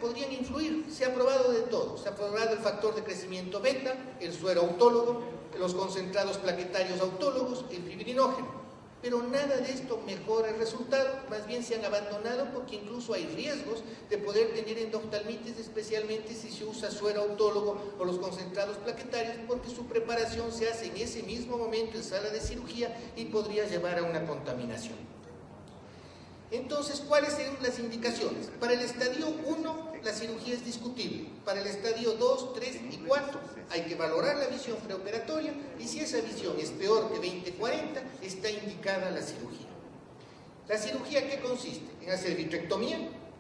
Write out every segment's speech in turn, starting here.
podrían influir. Se ha probado de todo. Se ha probado el factor de crecimiento beta, el suero autólogo, los concentrados plaquetarios autólogos, el fibrinógeno. Pero nada de esto mejora el resultado, más bien se han abandonado porque incluso hay riesgos de poder tener endoftalmitis, especialmente si se usa suero autólogo o los concentrados plaquetarios, porque su preparación se hace en ese mismo momento en sala de cirugía y podría llevar a una contaminación. Entonces, ¿cuáles serían las indicaciones? Para el estadio 1, la cirugía es discutible. Para el estadio 2, 3 y 4, hay que valorar la visión preoperatoria y si esa visión es peor que 20-40, está indicada la cirugía. ¿La cirugía qué consiste? En hacer vitrectomía,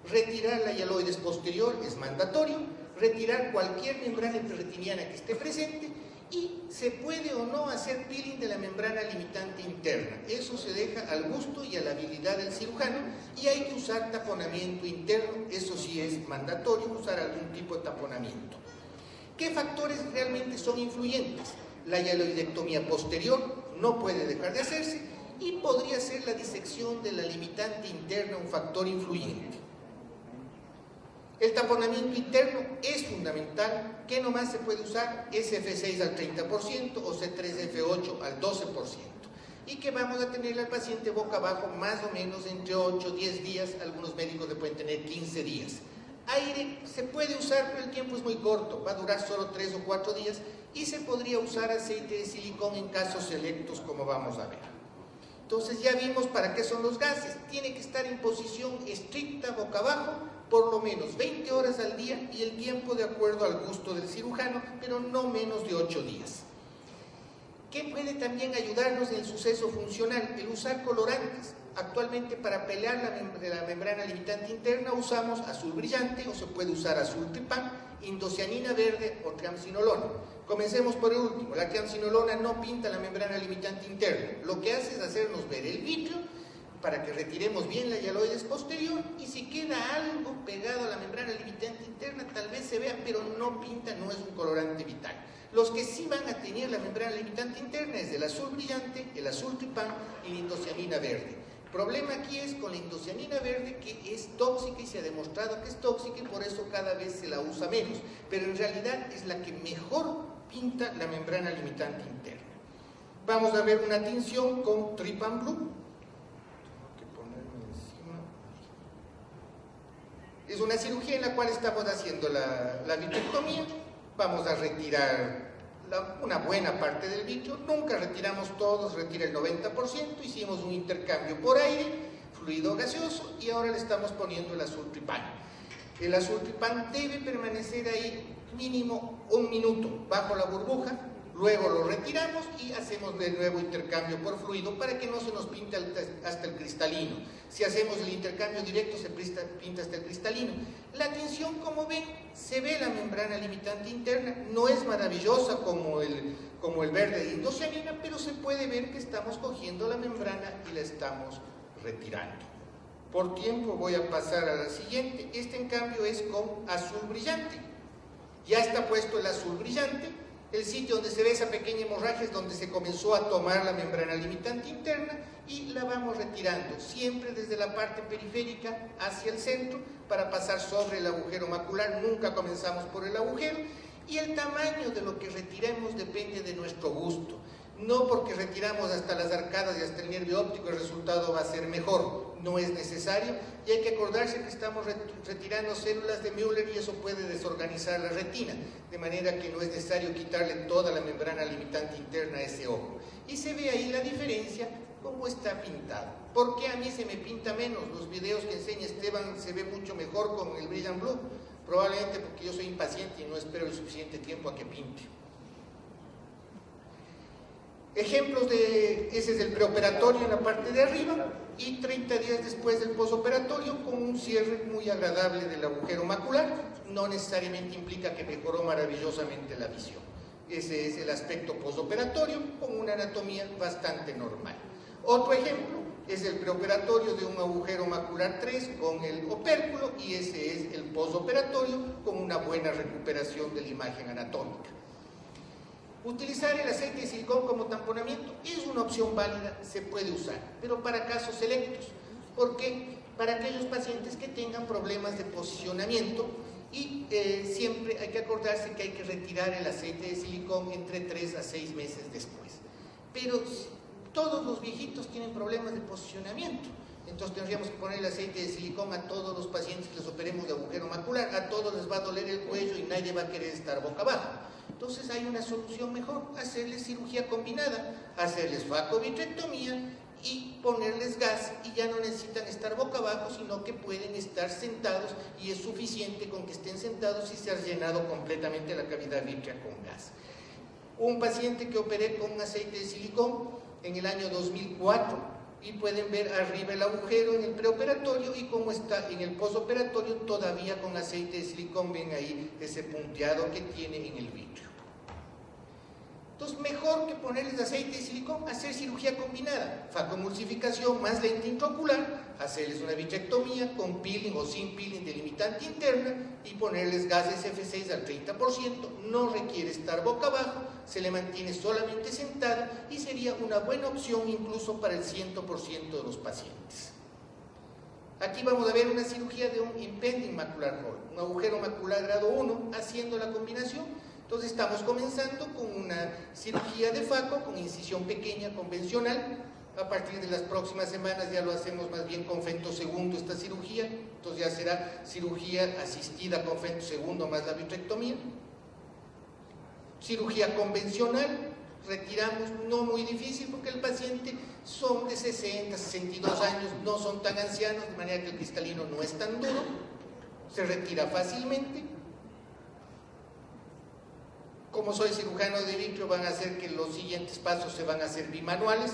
retirar la hialoides posterior, es mandatorio, retirar cualquier membrana intrarretiniana que esté presente y se puede o no hacer peeling de la membrana limitante interna. Eso se deja al gusto y a la habilidad del cirujano y hay que usar taponamiento interno, eso sí es mandatorio, usar algún tipo de taponamiento. ¿Qué factores realmente son influyentes? La hialoidectomía posterior no puede dejar de hacerse y podría ser la disección de la limitante interna un factor influyente. El taponamiento interno es fundamental. ¿Qué nomás se puede usar? SF6 al 30% o C3F8 al 12%. Y que vamos a tener al paciente boca abajo más o menos entre 8 y 10 días. Algunos médicos le pueden tener 15 días. Aire se puede usar, pero el tiempo es muy corto. Va a durar solo 3 o 4 días. Y se podría usar aceite de silicón en casos selectos, como vamos a ver. Entonces ya vimos para qué son los gases. Tiene que estar en posición estricta boca abajo, por lo menos 20 horas al día y el tiempo de acuerdo al gusto del cirujano, pero no menos de 8 días. ¿Qué puede también ayudarnos en el suceso funcional? El usar colorantes. Actualmente para pelear la membrana limitante interna usamos azul brillante o se puede usar azul tripán, indocianina verde o triamcinolona. Comencemos por el último. La triamcinolona no pinta la membrana limitante interna. Lo que hace es hacernos ver el vitrio para que retiremos bien la hialoides posterior y si queda algo pegado a la membrana limitante interna tal vez se vea, pero no pinta, no es un colorante vital. Los que sí van a tener la membrana limitante interna es el azul brillante, el azul tripán y la indocianina verde. El problema aquí es con la indocianina verde, que es tóxica y se ha demostrado que es tóxica y por eso cada vez se la usa menos, pero en realidad es la que mejor pinta la membrana limitante interna. Vamos a ver una tinción con Trypan Blue. Es una cirugía en la cual estamos haciendo la vitrectomía. Vamos a retirar una buena parte del vitrio. Nunca retiramos todos, retira el 90%. Hicimos un intercambio por aire, fluido gaseoso, y ahora le estamos poniendo el azul tripán. El azul tripán debe permanecer ahí mínimo 1 minuto bajo la burbuja. Luego lo retiramos y hacemos de nuevo intercambio por fluido para que no se nos pinte hasta el cristalino. Si hacemos el intercambio directo se pinta hasta el cristalino. La tinción, como ven, se ve la membrana limitante interna. No es maravillosa como el verde de indocianina, pero se puede ver que estamos cogiendo la membrana y la estamos retirando. Por tiempo voy a pasar a la siguiente. Este en cambio es con azul brillante. Ya está puesto el azul brillante. El sitio donde se ve esa pequeña hemorragia es donde se comenzó a tomar la membrana limitante interna y la vamos retirando, siempre desde la parte periférica hacia el centro para pasar sobre el agujero macular. Nunca comenzamos por el agujero y el tamaño de lo que retiremos depende de nuestro gusto. No porque retiramos hasta las arcadas y hasta el nervio óptico el resultado va a ser mejor, no es necesario y hay que acordarse que estamos retirando células de Müller y eso puede desorganizar la retina, de manera que no es necesario quitarle toda la membrana limitante interna a ese ojo. Y se ve ahí la diferencia, cómo está pintado. ¿Por qué a mí se me pinta menos? Los videos que enseña Esteban se ve mucho mejor con el Brilliant Blue, probablemente porque yo soy impaciente y no espero el suficiente tiempo a que pinte. Ejemplos de, ese es el preoperatorio en la parte de arriba y 30 días después del posoperatorio con un cierre muy agradable del agujero macular. No necesariamente implica que mejoró maravillosamente la visión. Ese es el aspecto posoperatorio con una anatomía bastante normal. Otro ejemplo es el preoperatorio de un agujero macular 3 con el opérculo y ese es el posoperatorio con una buena recuperación de la imagen anatómica. Utilizar el aceite de silicón como tamponamiento es una opción válida, se puede usar, pero para casos selectos, porque para aquellos pacientes que tengan problemas de posicionamiento Y siempre hay que acordarse que hay que retirar el aceite de silicón entre 3 a 6 meses después. Pero todos los viejitos tienen problemas de posicionamiento. Entonces tendríamos que poner el aceite de silicón a todos los pacientes que les operemos de agujero macular. A todos les va a doler el cuello y nadie va a querer estar boca abajo. Entonces hay una solución mejor: hacerles cirugía combinada, hacerles facovitrectomía y ponerles gas, y ya no necesitan estar boca abajo, sino que pueden estar sentados, y es suficiente con que estén sentados y se ha llenado completamente la cavidad vítrea con gas. Un paciente que operé con aceite de silicón en el año 2004, y pueden ver arriba el agujero en el preoperatorio y cómo está en el posoperatorio todavía con aceite de silicón. Ven ahí ese punteado que tiene en el vítreo. Entonces, mejor que ponerles aceite de silicón, hacer cirugía combinada, facomulsificación más lente intraocular, hacerles una vitrectomía con peeling o sin peeling de limitante interna y ponerles gas SF6 al 30%, no requiere estar boca abajo, se le mantiene solamente sentado y sería una buena opción incluso para el 100% de los pacientes. Aquí vamos a ver una cirugía de un impending macular hole, un agujero macular grado 1, haciendo la combinación. Entonces estamos comenzando con una cirugía de faco con incisión pequeña convencional. A partir de las próximas semanas ya lo hacemos más bien con femtosegundo esta cirugía. Entonces ya será cirugía asistida con femtosegundo más la vitrectomía. Cirugía convencional, retiramos, no muy difícil porque el paciente son de 60, 62 años, no son tan ancianos, de manera que el cristalino no es tan duro, se retira fácilmente. Como soy cirujano de vitrio, van a hacer que los siguientes pasos se van a hacer bimanuales.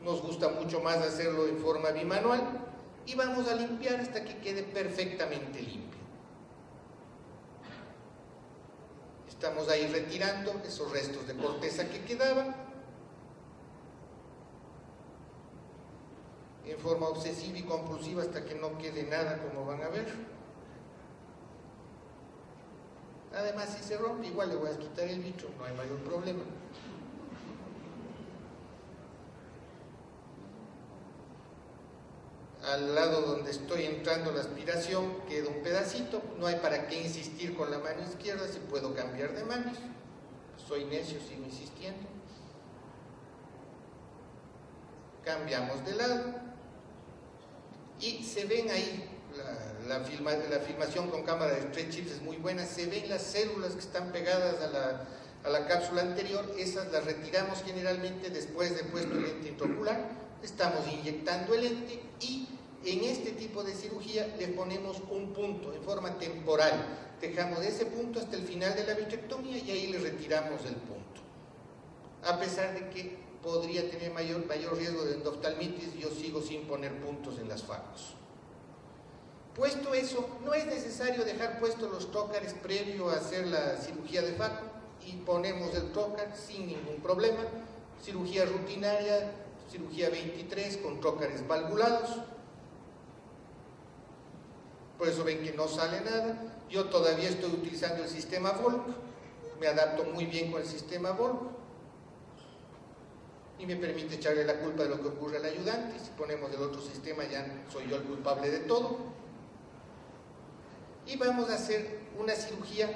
Nos gusta mucho más hacerlo en forma bimanual. Y vamos a limpiar hasta que quede perfectamente limpio. Estamos ahí retirando esos restos de corteza que quedaban. En forma obsesiva y compulsiva hasta que no quede nada, como van a ver. Además, si se rompe, igual le voy a quitar el vitro, no hay mayor problema. Al lado donde estoy entrando la aspiración queda un pedacito, no hay para qué insistir con la mano izquierda, si puedo cambiar de manos. Soy necio, sigo insistiendo. Cambiamos de lado y se ven ahí. La filmación con cámara de stretch chips es muy buena, se ven las células que están pegadas a la cápsula anterior, esas las retiramos generalmente después de puesto el lente intraocular, estamos inyectando el lente y en este tipo de cirugía le ponemos un punto en forma temporal, dejamos ese punto hasta el final de la vitrectomía y ahí le retiramos el punto. A pesar de que podría tener mayor riesgo de endoftalmitis, yo sigo sin poner puntos en las facos. Puesto eso, no es necesario dejar puestos los trócares previo a hacer la cirugía de faco y ponemos el trócar sin ningún problema. Cirugía rutinaria, cirugía 23 con trócares valvulados. Por eso ven que no sale nada. Yo todavía estoy utilizando el sistema Volk, me adapto muy bien con el sistema Volk y me permite echarle la culpa de lo que ocurre al ayudante. Si ponemos el otro sistema ya soy yo el culpable de todo. Y vamos a hacer una cirugía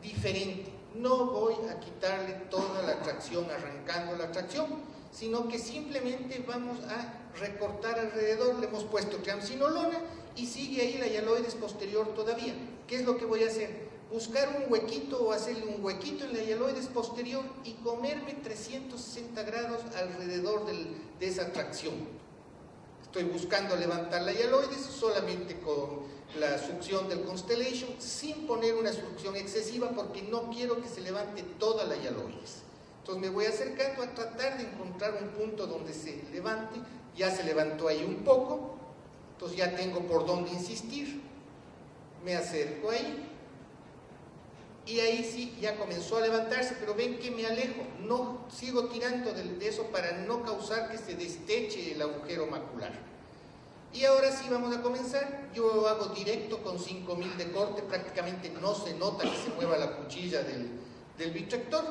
diferente. No voy a quitarle toda la tracción, arrancando la tracción, sino que simplemente vamos a recortar alrededor. Le hemos puesto triamcinolona y sigue ahí la hialoides posterior todavía. ¿Qué es lo que voy a hacer? Buscar un huequito o hacerle un huequito en la hialoides posterior y comerme 360 grados alrededor de esa tracción. Estoy buscando levantar la hialoides solamente con la succión del Constellation, sin poner una succión excesiva porque no quiero que se levante toda la hialoides. Entonces me voy acercando a tratar de encontrar un punto donde se levante. Ya se levantó ahí un poco, entonces ya tengo por dónde insistir. Me acerco ahí y ahí sí ya comenzó a levantarse, pero ven que me alejo, no sigo tirando de eso para no causar que se desteche el agujero macular. Y ahora sí vamos a comenzar. Yo hago directo con 5000 de corte, prácticamente no se nota que se mueva la cuchilla del vitrector.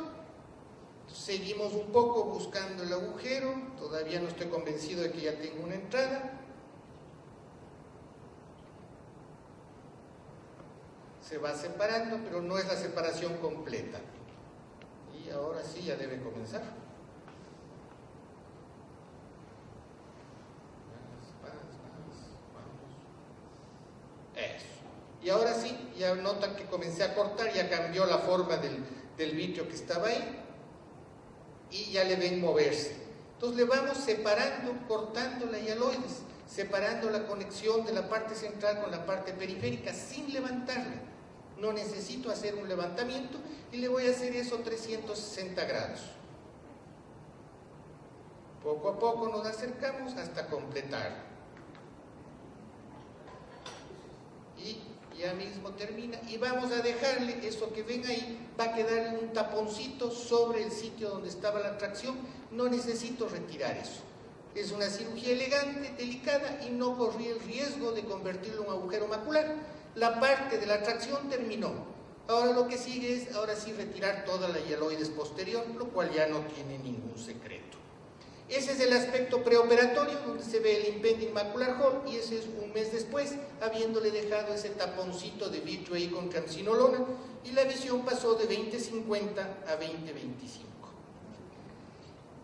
Seguimos un poco buscando el agujero, todavía no estoy convencido de que ya tengo una entrada. se va separando, pero no es la separación completa. Y ahora sí ya debe comenzar. Eso. Y ahora sí, ya notan que comencé a cortar, ya cambió la forma del vitrio que estaba ahí y ya le ven moverse. Entonces le vamos separando, cortando la hialoides, separando la conexión de la parte central con la parte periférica sin levantarla. No necesito hacer un levantamiento y le voy a hacer eso 360 grados. Poco a poco nos acercamos hasta completar. Y ya mismo termina y vamos a dejarle eso que ven ahí, va a quedar un taponcito sobre el sitio donde estaba la tracción. No necesito retirar eso. Es una cirugía elegante, delicada y no corrí el riesgo de convertirlo en un agujero macular. La parte de la tracción terminó. Ahora lo que sigue es, ahora sí, retirar toda la hialoides posterior, lo cual ya no tiene ningún secreto. Ese es el aspecto preoperatorio, donde se ve el impending macular hole, y ese es un mes después, habiéndole dejado ese taponcito de vitrio ahí con triamcinolona, y la visión pasó de 20/50 a 20/25.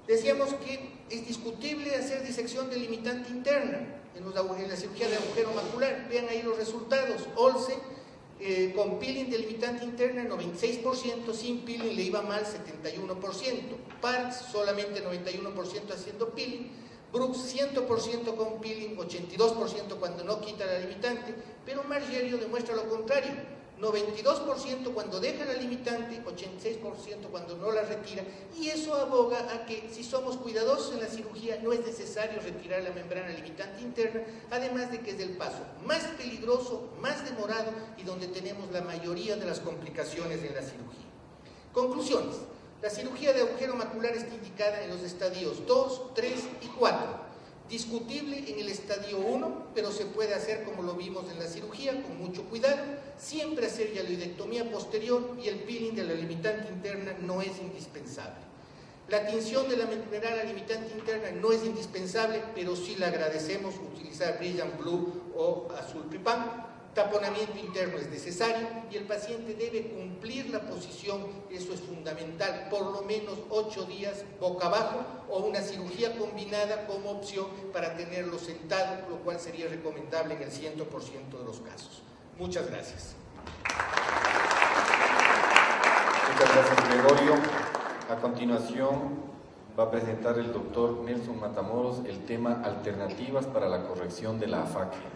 Decíamos que es discutible hacer disección delimitante interna en la cirugía de agujero macular. Vean ahí los resultados. Olsen con peeling delimitante interna 96%, sin peeling le iba mal 71%. Parks solamente 91% haciendo peeling. Brooks 100% con peeling, 82% cuando no quita la limitante, pero Margerio demuestra lo contrario. 92% cuando deja la limitante, 86% cuando no la retira, y eso aboga a que si somos cuidadosos en la cirugía no es necesario retirar la membrana limitante interna, además de que es el paso más peligroso, más demorado y donde tenemos la mayoría de las complicaciones en la cirugía. Conclusiones. La cirugía de agujero macular está indicada en los estadios 2, 3 y 4. Discutible en el estadio 1, pero se puede hacer como lo vimos en la cirugía, con mucho cuidado. Siempre hacer hialoidectomía posterior y el peeling de la limitante interna no es indispensable. La tinción de la membrana limitante interna no es indispensable, pero sí le agradecemos utilizar Brilliant Blue o Azul Pripan. Taponamiento interno es necesario y el paciente debe cumplir la posición, eso es fundamental, por lo menos 8 días boca abajo o una cirugía combinada como opción para tenerlo sentado, lo cual sería recomendable en el 100% de los casos. Muchas gracias. Muchas gracias, Gregorio. A continuación va a presentar el doctor Nelson Matamoros el tema alternativas para la corrección de la afaquia.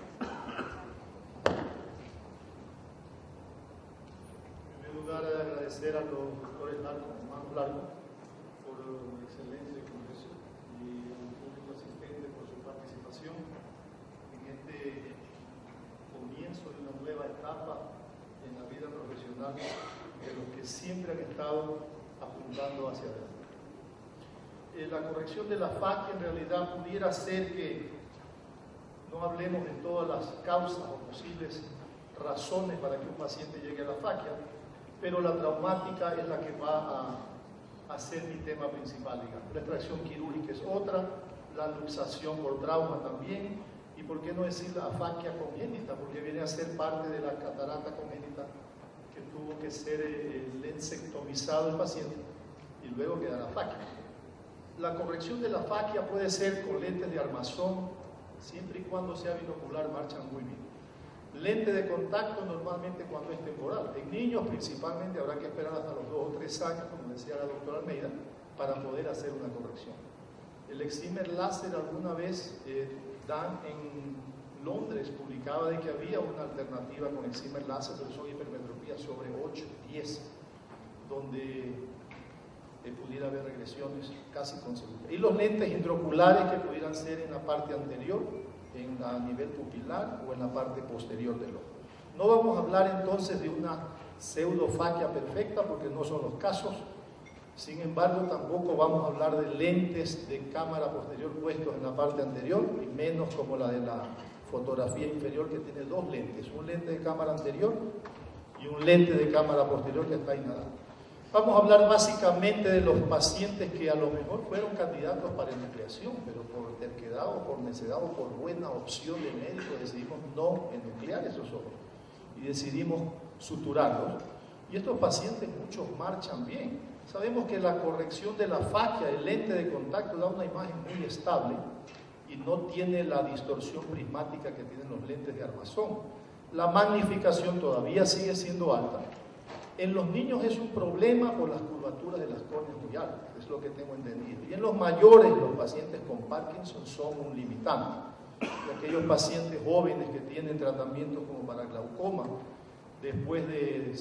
Agradecer a los doctores Manu Larco por un excelente congreso y al público asistente por su participación en este comienzo de una nueva etapa en la vida profesional de los que siempre han estado apuntando hacia adelante. La corrección de la afaquia en realidad pudiera ser que no hablemos de todas las causas o posibles razones para que un paciente llegue a la afaquia, pero la traumática es la que va a ser mi tema principal, digamos. La extracción quirúrgica es otra, la luxación por trauma también, y por qué no decir la afaquia congénita, porque viene a ser parte de la catarata congénita que tuvo que ser lensectomizado el paciente y luego quedar afaquia. La corrección de la afaquia puede ser con lentes de armazón, siempre y cuando sea binocular, marchan muy bien. Lente de contacto normalmente cuando es temporal. En niños principalmente habrá que esperar hasta los 2 o 3 años, como decía la doctora Almeida, para poder hacer una corrección. El excimer láser alguna vez Dan en Londres publicaba de que había una alternativa con excimer láser, pero son hipermetropía sobre 8, 10, donde pudiera haber regresiones casi consecutivas. Y los lentes intraoculares que pudieran ser en la parte anterior, a nivel pupilar o en la parte posterior del ojo. No vamos a hablar entonces de una pseudofaquia perfecta porque no son los casos. Sin embargo, tampoco vamos a hablar de lentes de cámara posterior puestos en la parte anterior, y menos como la de la fotografía inferior que tiene 2 lentes, un lente de cámara anterior y un lente de cámara posterior que está inhalando. Vamos a hablar básicamente de los pacientes que a lo mejor fueron candidatos para enucleación, pero por terquedad o por necedad o por buena opción de médico decidimos no enuclear esos ojos. Y y decidimos suturarlos. Y estos pacientes, muchos marchan bien. Sabemos que la corrección de la fascia, el lente de contacto, da una imagen muy estable y no tiene la distorsión prismática que tienen los lentes de armazón. La magnificación todavía sigue siendo alta. En los niños es un problema por las curvaturas de las córneas muy altas, es lo que tengo entendido. Y en los mayores, los pacientes con Parkinson son un limitante. Y aquellos pacientes jóvenes que tienen tratamiento como para glaucoma, después de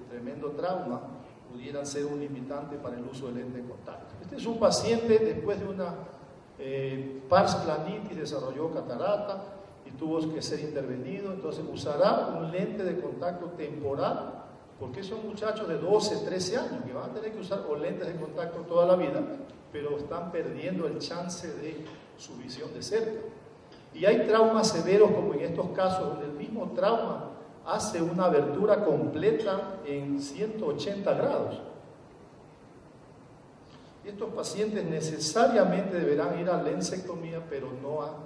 tremendo trauma, pudieran ser un limitante para el uso del lente de contacto. Este es un paciente después de una pars planitis, desarrolló catarata y tuvo que ser intervenido, entonces usará un lente de contacto temporal, porque son muchachos de 12, 13 años que van a tener que usar o lentes de contacto toda la vida, pero están perdiendo el chance de su visión de cerca. Y hay traumas severos como en estos casos, donde el mismo trauma hace una abertura completa en 180 grados. Y estos pacientes necesariamente deberán ir a lensectomía, pero no a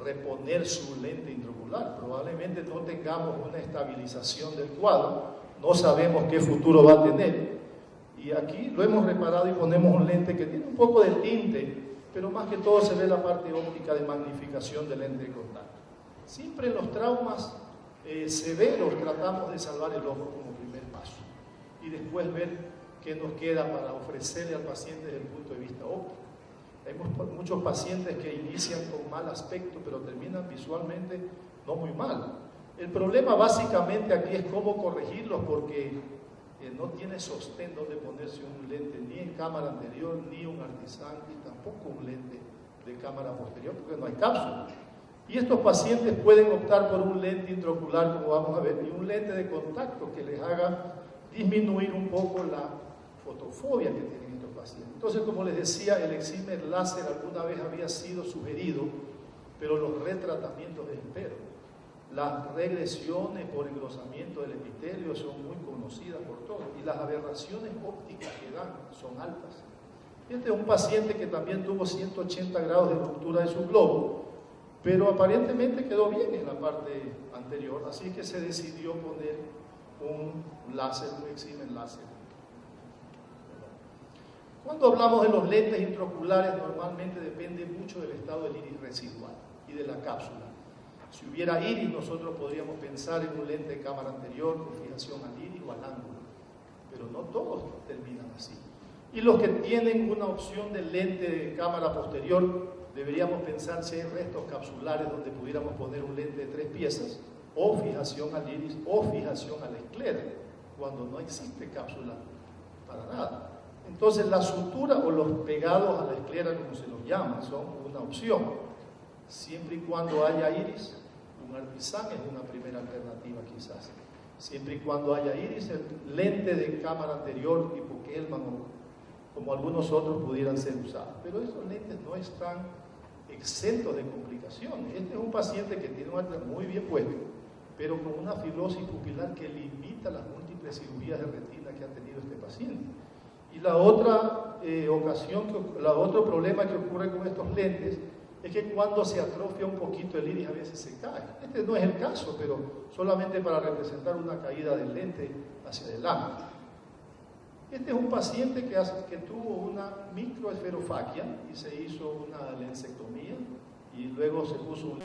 reponer su lente intraocular. Probablemente no tengamos una estabilización del cuadro, no sabemos qué futuro va a tener. Y aquí lo hemos reparado y ponemos un lente que tiene un poco de tinte, pero más que todo se ve la parte óptica de magnificación del lente de contacto. Siempre en los traumas severos tratamos de salvar el ojo como primer paso y después ver qué nos queda para ofrecerle al paciente desde el punto de vista óptico. Hay muchos pacientes que inician con mal aspecto pero terminan visualmente no muy mal. El problema básicamente aquí es cómo corregirlos, porque no tiene sostén donde ponerse un lente ni en cámara anterior, ni un artisán, y tampoco un lente de cámara posterior, porque no hay cápsula. Y estos pacientes pueden optar por un lente intraocular, como vamos a ver, y un lente de contacto que les haga disminuir un poco la fotofobia que tienen estos pacientes. Entonces, como les decía, el excimer láser alguna vez había sido sugerido, pero los retratamientos desesperan. Las regresiones por engrosamiento del epitelio son muy conocidas por todos, y las aberraciones ópticas que dan son altas. Este es un paciente que también tuvo 180 grados de ruptura de su globo, pero aparentemente quedó bien en la parte anterior, así que se decidió poner un láser, un excimer láser. Cuando hablamos de los lentes intraoculares, normalmente depende mucho del estado del iris residual y de la cápsula. Si hubiera iris, nosotros podríamos pensar en un lente de cámara anterior con fijación al iris o al ángulo, pero no todos terminan así. Y los que tienen una opción de lente de cámara posterior, deberíamos pensar si hay restos capsulares donde pudiéramos poner un lente de 3 piezas, o fijación al iris, o fijación a la esclera, cuando no existe cápsula para nada. Entonces la sutura o los pegados a la esclera, como se los llama, son una opción. Siempre y cuando haya iris, un artisán es una primera alternativa quizás. Siempre y cuando haya iris, el lente de cámara anterior tipo Kellman o como algunos otros pudieran ser usados. Pero estos lentes no están exentos de complicaciones. Este es un paciente que tiene un atlas muy bien puesto, pero con una fibrosis pupilar que limita las múltiples cirugías de retina que ha tenido este paciente. Y la otra otro problema que ocurre con estos lentes es que cuando se atrofia un poquito el iris a veces se cae. Este no es el caso, pero solamente para representar una caída del lente hacia adelante. Este es un paciente que tuvo una microesferofaquia y se hizo una lensectomía y luego se puso un